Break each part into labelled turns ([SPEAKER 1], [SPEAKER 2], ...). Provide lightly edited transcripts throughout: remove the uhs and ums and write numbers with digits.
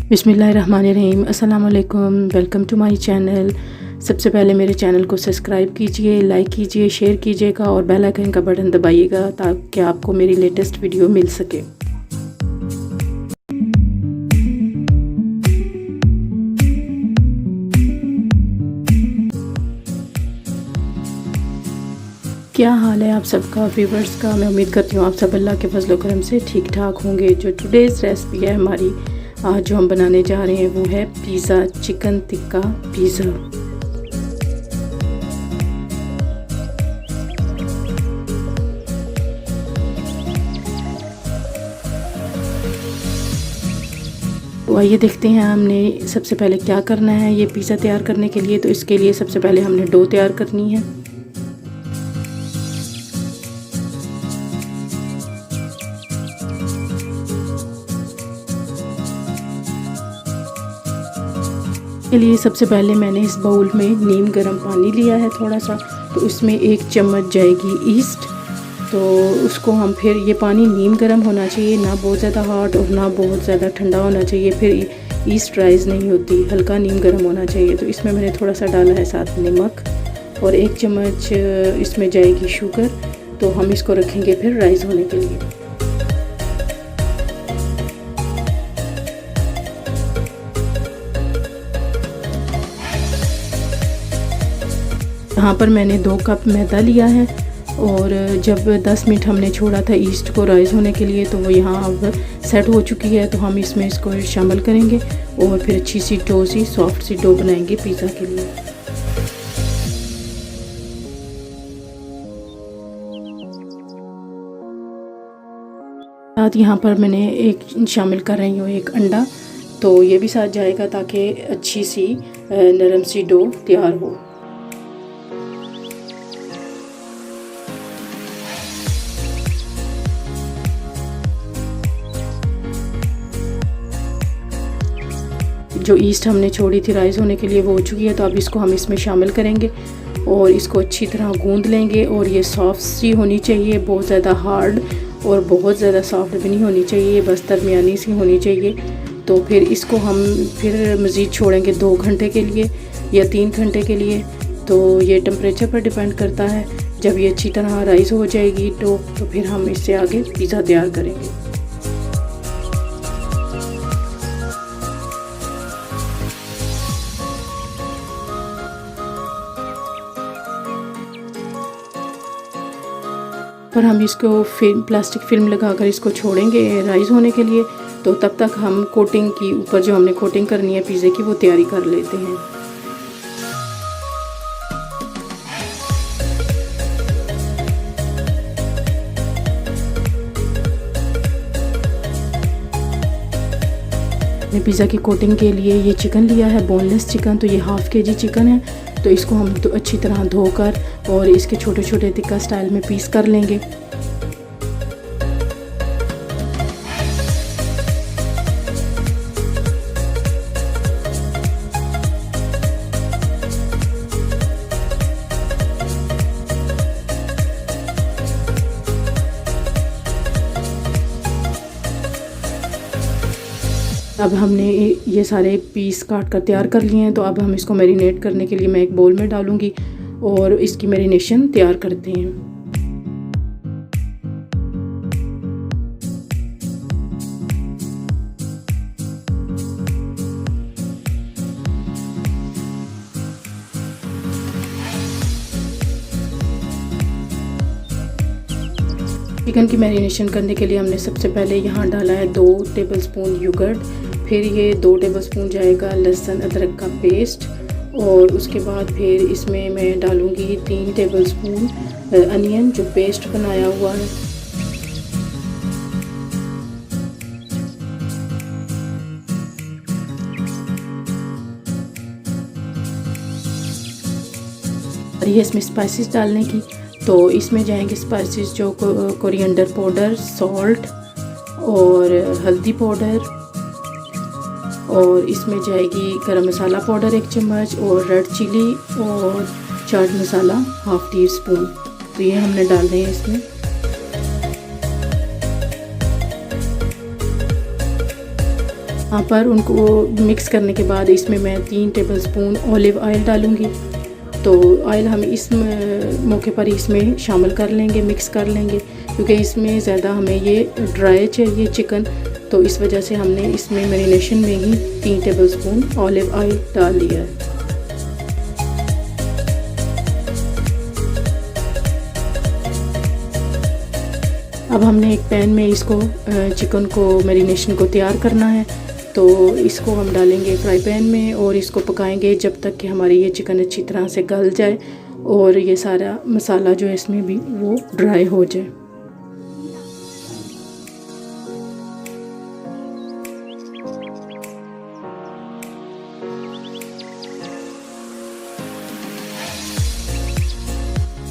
[SPEAKER 1] बिस्मिल्लाहिर्रहमानिर्रहीम। अस्सलाम वालेकुम। Welcome to my channel. सबसे पहले मेरे चैनल को सब्सक्राइब कीजिए, लाइक कीजिए, शेयर कीजिएगा और बेल आइकन का बटन दबाइएगा ताकि आपको मेरी लेटेस्ट वीडियो मिल सके। क्या हाल है आप सबका, व्यूवर्स का। मैं उम्मीद करती हूँ आप सब अल्लाह के फजल व करम से ठीक ठाक होंगे। जो टुडेज़ रेसिपी है हमारी, आज जो हम बनाने जा रहे हैं वो है पिज़्ज़ा, चिकन टिक्का पिज़्ज़ा। तो आइए देखते हैं हमने सबसे पहले क्या करना है ये पिज़्ज़ा तैयार करने के लिए। तो इसके लिए सबसे पहले हमने डो तैयार करनी है। के लिए सबसे पहले मैंने इस बाउल में नीम गर्म पानी लिया है थोड़ा सा, तो इसमें 1 चम्मच जाएगी ईस्ट। तो उसको हम फिर, ये पानी नीम गर्म होना चाहिए, ना बहुत ज़्यादा हॉट और ना बहुत ज़्यादा ठंडा होना चाहिए, फिर ईस्ट राइज़ नहीं होती, हल्का नीम गर्म होना चाहिए। तो इसमें मैंने थोड़ा सा डाला है साथ नमक और 1 चम्मच इसमें जाएगी शुगर। तो हम इसको रखेंगे फिर राइज़ होने के लिए। यहाँ पर मैंने 2 कप मैदा लिया है और जब 10 मिनट हमने छोड़ा था ईस्ट को राइज़ होने के लिए, तो वो यहाँ अब सेट हो चुकी है। तो हम इसमें इसको शामिल करेंगे और फिर अच्छी सी डो सी सॉफ्ट सी डो बनाएंगे पिज़्ज़ा के लिए। साथ यहाँ पर मैंने एक शामिल कर रही हूँ 1 अंडा, तो ये भी साथ जाएगा ताकि अच्छी सी नरम सी डो तैयार हो। जो ईस्ट हमने छोड़ी थी राइज़ होने के लिए वो हो चुकी है। तो अब इसको हम इसमें शामिल करेंगे और इसको अच्छी तरह गूंद लेंगे। और ये सॉफ्ट सी होनी चाहिए, बहुत ज़्यादा हार्ड और बहुत ज़्यादा सॉफ्ट भी नहीं होनी चाहिए, बस दरमियानी सी होनी चाहिए। तो फिर इसको हम फिर मज़ीद छोड़ेंगे 2 घंटे के लिए या 3 घंटे के लिए। तो ये टेम्परेचर पर डिपेंड करता है। जब ये अच्छी तरह राइज़ हो जाएगी तो फिर हम इससे आगे पिज़्ज़ा तैयार करेंगे। पर हम इसको प्लास्टिक फिल्म लगाकर इसको छोड़ेंगे राइज़ होने के लिए। तो तब तक हम कोटिंग की, ऊपर जो हमने कोटिंग करनी है पिज़्ज़े की, वो तैयारी कर लेते हैं। मैंने पिज़्ज़ा की कोटिंग के लिए ये चिकन लिया है, बोनलेस चिकन। तो ये ½ kg चिकन है। तो इसको हम तो अच्छी तरह धोकर और इसके छोटे छोटे टिक्का स्टाइल में पीस कर लेंगे। अब हमने ये सारे पीस काट कर तैयार कर लिए हैं। तो अब हम इसको मैरिनेट करने के लिए मैं एक बोल में डालूँगी और इसकी मैरिनेशन तैयार करते हैं। चिकन की मैरिनेशन करने के लिए हमने सबसे पहले यहाँ डाला है 2 टेबलस्पून योगर्ट, फिर ये 2 टेबलस्पून जाएगा लहसुन अदरक का पेस्ट और उसके बाद फिर इसमें मैं डालूँगी 3 टेबलस्पून अनियन जो पेस्ट बनाया हुआ है। और ये इसमें स्पाइसेस डालने की, तो इसमें जाएंगे स्पाइसेस जो कोरिएंडर पाउडर, सॉल्ट और हल्दी पाउडर, और इसमें जाएगी गरम मसाला पाउडर 1 चम्मच और रेड चिली और चाट मसाला ½ टीस्पून। तो ये हमने डाल रहे हैं इसमें। यहाँ पर उनको मिक्स करने के बाद इसमें मैं 3 टेबलस्पून ऑलिव ऑयल डालूँगी। तो ऑयल हम इस मौके पर इसमें शामिल कर लेंगे, मिक्स कर लेंगे, क्योंकि इसमें ज़्यादा हमें ये ड्राई चाहिए चिकन, तो इस वजह से हमने इसमें मैरिनेशन में ही 3 टेबलस्पून ऑलिव ऑयल डाल दिया है। अब हमने एक पैन में इसको चिकन को मैरिनेशन को तैयार करना है, तो इसको हम डालेंगे फ्राई पैन में और इसको पकाएंगे जब तक कि हमारी ये चिकन अच्छी तरह से गल जाए और ये सारा मसाला जो है इसमें भी वो ड्राई हो जाए।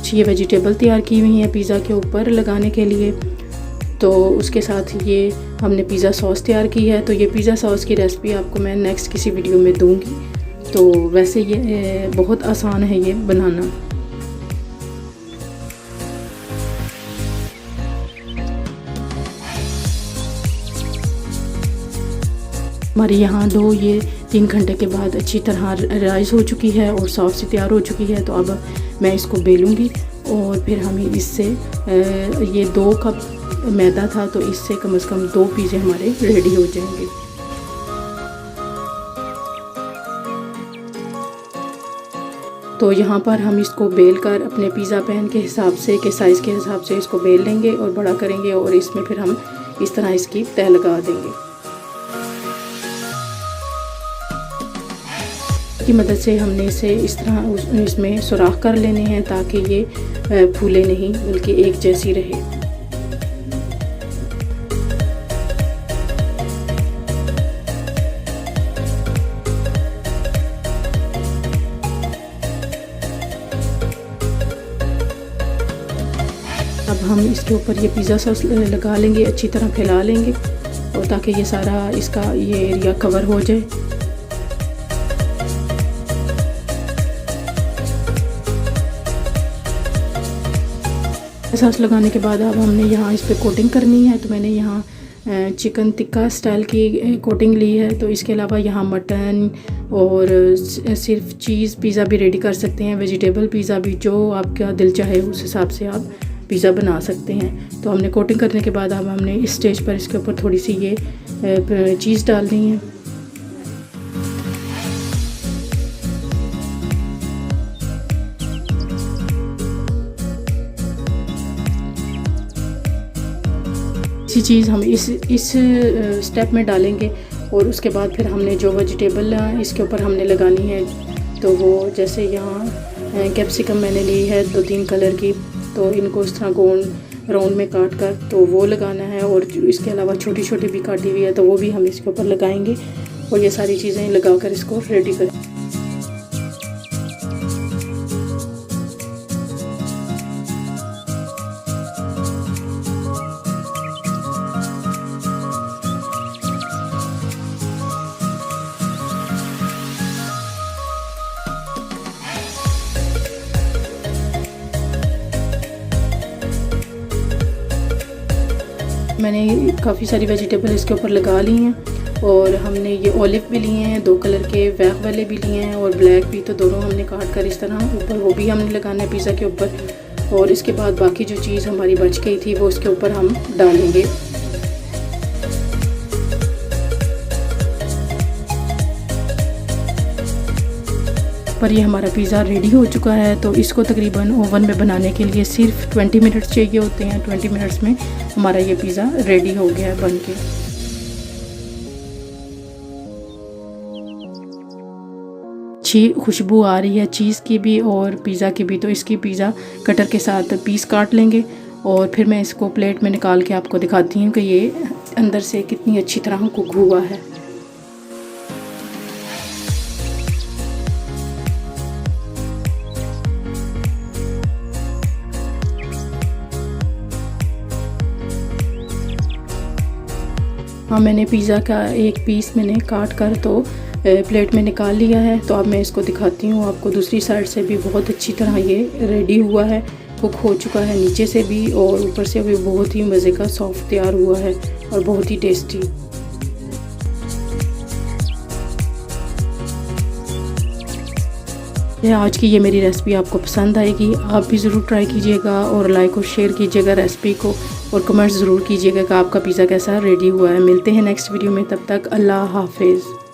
[SPEAKER 1] ये वेजिटेबल तैयार की हुई हैं पिज़्ज़ा के ऊपर लगाने के लिए, तो उसके साथ ये हमने पिज़्ज़ा सॉस तैयार की है। तो ये पिज़्ज़ा सॉस की रेसिपी आपको मैं नेक्स्ट किसी वीडियो में दूंगी। तो वैसे ये बहुत आसान है ये बनाना। हमारी यहाँ डो ये 3 घंटे के बाद अच्छी तरह राइस हो चुकी है और सॉस से तैयार हो चुकी है। तो अब मैं इसको बेलूँगी और फिर हमें इससे ये 2 कप मैदा था, तो इससे कम से कम 2 पिज़्ज़े हमारे रेडी हो जाएंगे। तो यहाँ पर हम इसको बेल कर अपने पिज़्ज़ा पैन के हिसाब से के साइज़ के हिसाब से इसको बेल लेंगे और बड़ा करेंगे और इसमें फिर हम इस तरह इसकी तह लगा देंगे। की मदद से हमने इसे इस तरह इसमें सुराख कर लेने हैं ताकि ये फूले नहीं बल्कि एक जैसी रहे। अब हम इसके ऊपर ये पिज़्ज़ा सॉस लगा लेंगे, अच्छी तरह फैला लेंगे और ताकि ये सारा इसका ये एरिया कवर हो जाए। सॉस लगाने के बाद अब हमने यहाँ इस पर कोटिंग करनी है। तो मैंने यहाँ चिकन टिक्का स्टाइल की कोटिंग ली है। तो इसके अलावा यहाँ मटन और सिर्फ चीज़ पिज़्ज़ा भी रेडी कर सकते हैं, वेजिटेबल पिज़्ज़ा भी, जो आपका दिल चाहे उस हिसाब से आप पिज़्ज़ा बना सकते हैं। तो हमने कोटिंग करने के बाद अब हमने इस स्टेज पर इसके ऊपर थोड़ी सी ये चीज़ डालनी है। इसी चीज़ हम इस स्टेप में डालेंगे और उसके बाद फिर हमने जो वेजिटेबल इसके ऊपर हमने लगानी है, तो वो जैसे यहाँ कैप्सिकम मैंने ली है 2-3 कलर की, तो इनको इस तरह गोल राउंड में काट कर तो वो लगाना है। और इसके अलावा छोटी छोटी भी काटी हुई है तो वो भी हम इसके ऊपर लगाएंगे और ये सारी चीज़ें लगा कर इसको रेडी करें। मैंने काफ़ी सारी वेजिटेबल इसके ऊपर लगा ली हैं और हमने ये ऑलिव भी लिए हैं 2 कलर के, वैक वाले भी लिए हैं और ब्लैक भी, तो दोनों हमने काट कर इस तरह ऊपर वो भी हमने लगाना है पिज़्ज़ा के ऊपर। और इसके बाद बाकी जो चीज़ हमारी बच गई थी वो इसके ऊपर हम डालेंगे। पर ये हमारा पिज़्ज़ा रेडी हो चुका है। तो इसको तकरीबन ओवन में बनाने के लिए सिर्फ 20 मिनट्स चाहिए होते हैं। 20 मिनट्स में हमारा ये पिज़्ज़ा रेडी हो गया है बन के। अच्छी खुशबू आ रही है चीज़ की भी और पिज़्ज़ा की भी। तो इसकी पिज़्ज़ा कटर के साथ पीस काट लेंगे और फिर मैं इसको प्लेट में निकाल के आपको दिखाती हूँ कि ये अंदर से कितनी अच्छी तरह कुक हुआ है। हाँ, मैंने पिज़्ज़ा का एक पीस मैंने काट कर तो प्लेट में निकाल लिया है। तो अब मैं इसको दिखाती हूँ आपको। दूसरी साइड से भी बहुत अच्छी तरह ये रेडी हुआ है, कुक हो चुका है नीचे से भी और ऊपर से भी बहुत ही मज़े का सॉफ्ट तैयार हुआ है और बहुत ही टेस्टी। है आज की ये मेरी रेसिपी आपको पसंद आएगी। आप भी ज़रूर ट्राई कीजिएगा और लाइक और शेयर कीजिएगा रेसिपी को, और कमेंट्स ज़रूर कीजिएगा कि आपका पिज़्ज़ा कैसा रेडी हुआ है। मिलते हैं नेक्स्ट वीडियो में, तब तक अल्लाह हाफिज़।